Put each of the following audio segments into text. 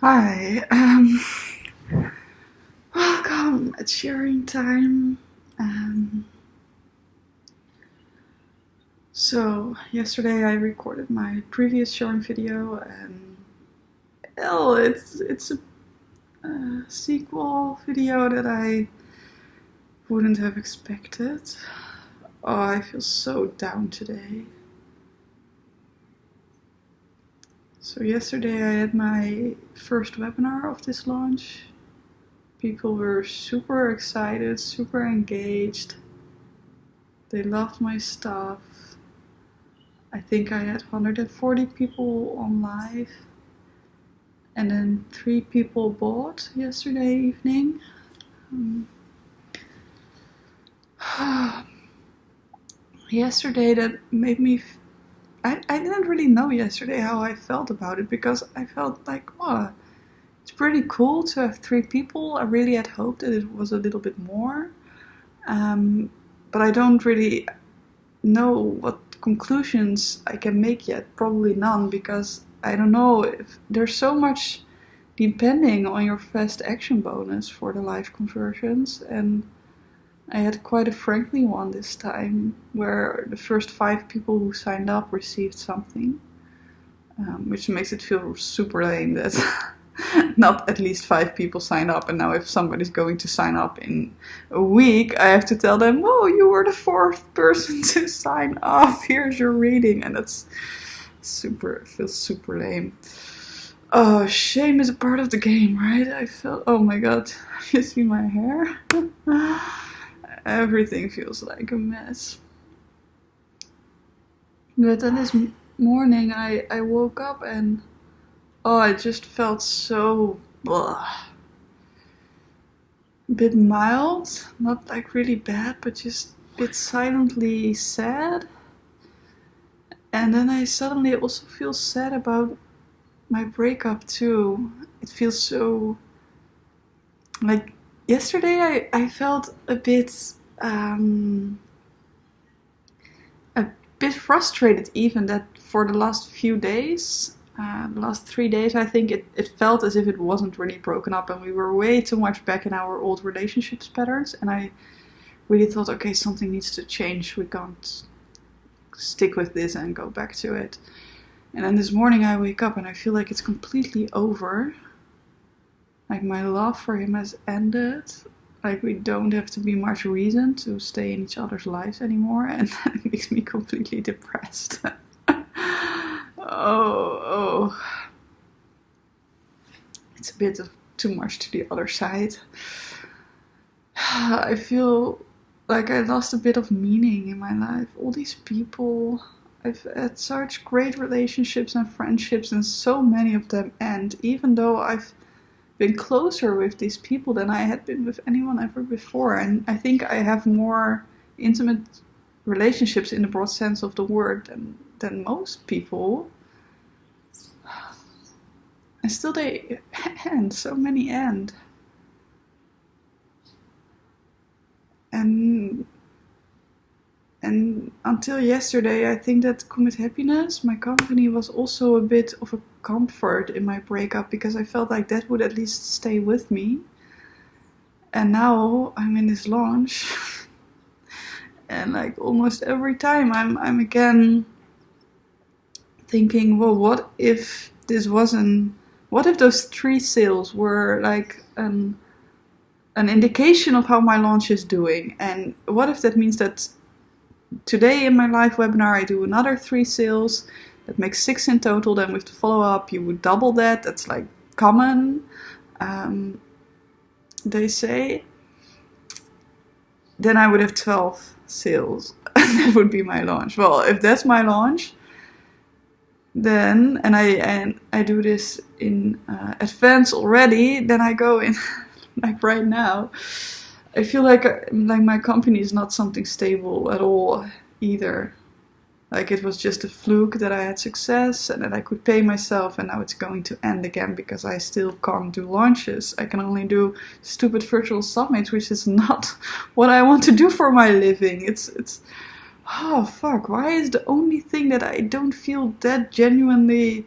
Hi, welcome at sharing time. So yesterday I recorded my previous sharing video, and it's a sequel video that I wouldn't have expected. Oh, I feel so down today. So yesterday I had my first webinar of this launch. People were super excited, super engaged. They loved my stuff. I think I had 140 people on live. And then 3 people bought yesterday evening. Yesterday that made me... I didn't really know yesterday how I felt about it, because I felt like, oh, it's pretty cool to have 3 people. I really had hoped that it was a little bit more. But I don't really know what conclusions I can make yet. Probably none, because I don't know if there's so much depending on your fast action bonus for the live conversions. And I had quite a friendly one this time, where the first 5 people who signed up received something, which makes it feel super lame that not at least 5 people signed up, and now if somebody's going to sign up in a week, I have to tell them, oh, you were the 4th person to sign up, here's your rating, and that's it feels super lame. Oh, shame is a part of the game, right? I felt, oh my god, you see my hair? Everything feels like a mess. But then this morning I woke up and I just felt so a bit mild, not like really bad, but just a bit silently sad. And then I suddenly also feel sad about my breakup too. It feels so like yesterday I felt a bit frustrated, even that for the last few days, the last 3 days, I think it felt as if it wasn't really broken up, and we were way too much back in our old relationships patterns, and I really thought, okay, something needs to change. We can't stick with this and go back to it. And then this morning I wake up and I feel like it's completely over. Like my love for him has ended. Like we don't have to be much reason to stay in each other's lives anymore, and that makes me completely depressed. oh. It's a bit of too much to the other side. I feel like I lost a bit of meaning in my life. All these people, I've had such great relationships and friendships, and so many of them end, even though I've been closer with these people than I had been with anyone ever before. And I think I have more intimate relationships in the broad sense of the word than most people. And still they end, so many end. And until yesterday, I think that Commit Happiness, my company, was also a bit of a comfort in my breakup, because I felt like that would at least stay with me. And now I'm in this launch, and like almost every time I'm again thinking, well, what if those 3 sales were like an indication of how my launch is doing? And what if that means that today in my live webinar I do another 3 sales, that makes 6 in total, then with the follow-up you would double that, that's like common, they say, then I would have 12 sales, and that would be my launch. Well, if that's my launch, then, and I do this in advance already, then I go in like right now. I feel like my company is not something stable at all either. Like it was just a fluke that I had success and that I could pay myself, and now it's going to end again because I still can't do launches. I can only do stupid virtual summits, which is not what I want to do for my living. It's oh fuck, why is the only thing that I don't feel that genuinely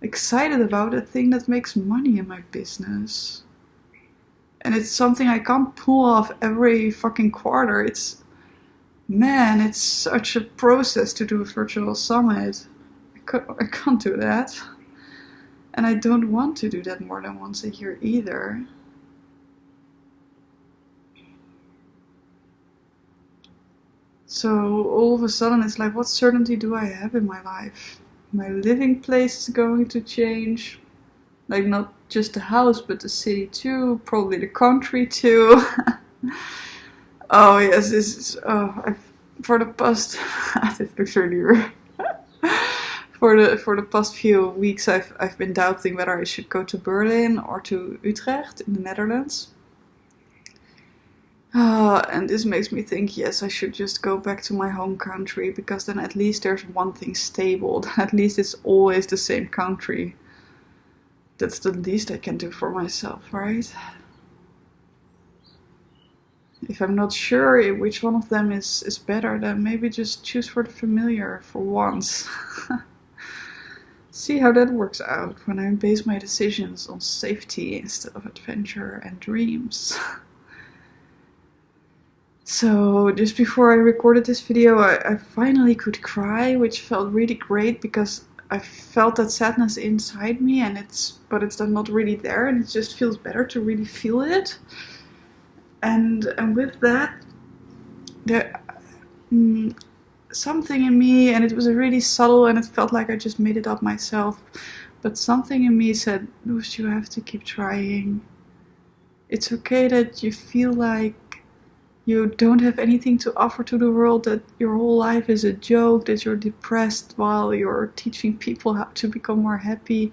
excited about a thing that makes money in my business. And it's something I can't pull off every fucking quarter. It's such a process to do a virtual summit. I can't do that. And I don't want to do that more than once a year either. So all of a sudden it's like, what certainty do I have in my life? My living place is going to change. Like not just the house, but the city too. Probably the country too. Oh yes, this is, for the past, this looks really weird. For the past few weeks I've been doubting whether I should go to Berlin or to Utrecht in the Netherlands. And this makes me think, yes, I should just go back to my home country, because then at least there's one thing stable. At least it's always the same country. That's the least I can do for myself, right? If I'm not sure which one of them is better, then maybe just choose for the familiar for once. See how that works out when I base my decisions on safety instead of adventure and dreams. So just before I recorded this video, I finally could cry, which felt really great, because I felt that sadness inside me, but it's not really there, and it just feels better to really feel it. And with that, there something in me, and it was really subtle, and it felt like I just made it up myself, but something in me said, Loes, you have to keep trying. It's okay that you feel like you don't have anything to offer to the world, that your whole life is a joke, that you're depressed while you're teaching people how to become more happy.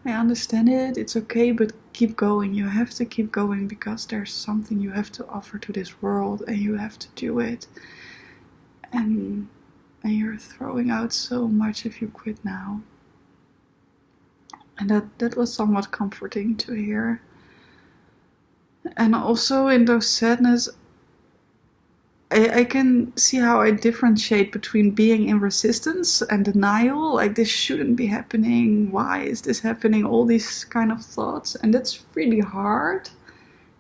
I understand it, it's okay, but keep going. You have to keep going, because there's something you have to offer to this world, and you have to do it. And you're throwing out so much if you quit now. And that was somewhat comforting to hear. And also in those sadness, I can see how I differentiate between being in resistance and denial, like this shouldn't be happening, why is this happening, all these kind of thoughts, and that's really hard.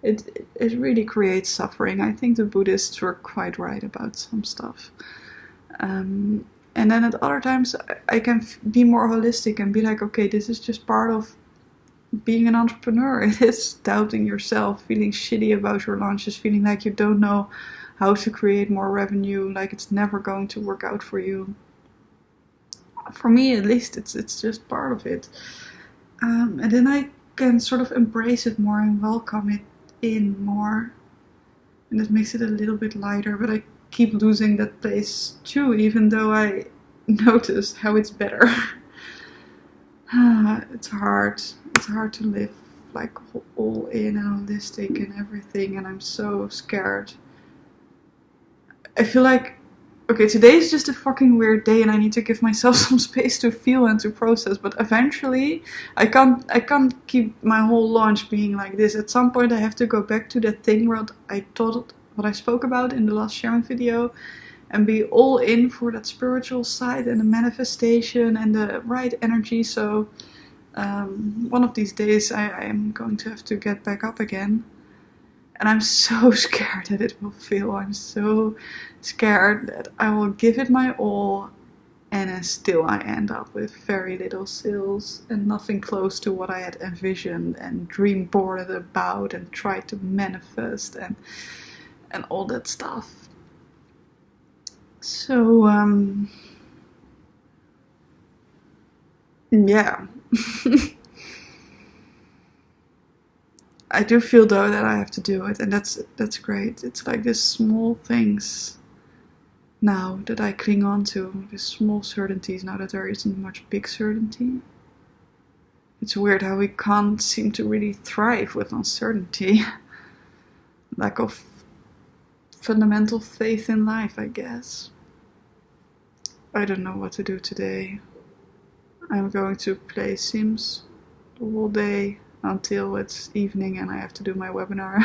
It really creates suffering. I think the Buddhists were quite right about some stuff. And then at other times I can be more holistic and be like, okay, this is just part of being an entrepreneur. It is doubting yourself, feeling shitty about your launches, feeling like you don't know how to create more revenue, like it's never going to work out for you. For me, at least, it's just part of it. And then I can sort of embrace it more and welcome it in more. And it makes it a little bit lighter, but I keep losing that place too, even though I notice how it's better. It's hard. It's hard to live like all in and holistic and everything, and I'm so scared. I feel like, okay, today is just a fucking weird day and I need to give myself some space to feel and to process, but eventually I can't keep my whole launch being like this. At some point I have to go back to that thing what I spoke about in the last sharing video, and be all in for that spiritual side and the manifestation and the right energy. So one of these days I am going to have to get back up again. And I'm so scared that it will fail. I'm so scared that I will give it my all and then still I end up with very little sales and nothing close to what I had envisioned and dream boarded about and tried to manifest and all that stuff. So, yeah. I do feel though that I have to do it, and that's great. It's like these small things now that I cling on to, these small certainties now that there isn't much big certainty. It's weird how we can't seem to really thrive with uncertainty. Lack of fundamental faith in life, I guess. I don't know what to do today. I'm going to play Sims the whole day until it's evening and I have to do my webinar.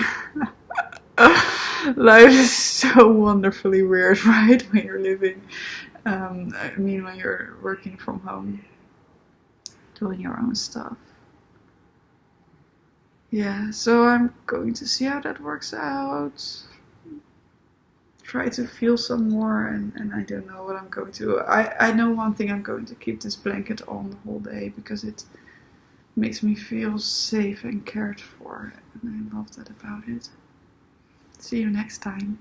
Life is so wonderfully weird, right? When you're living, when you're working from home. doing your own stuff. Yeah, so I'm going to see how that works out. Try to feel some more, and I don't know what I'm going to do. I know one thing, I'm going to keep this blanket on the whole day because it makes me feel safe and cared for, and I love that about it. See you next time.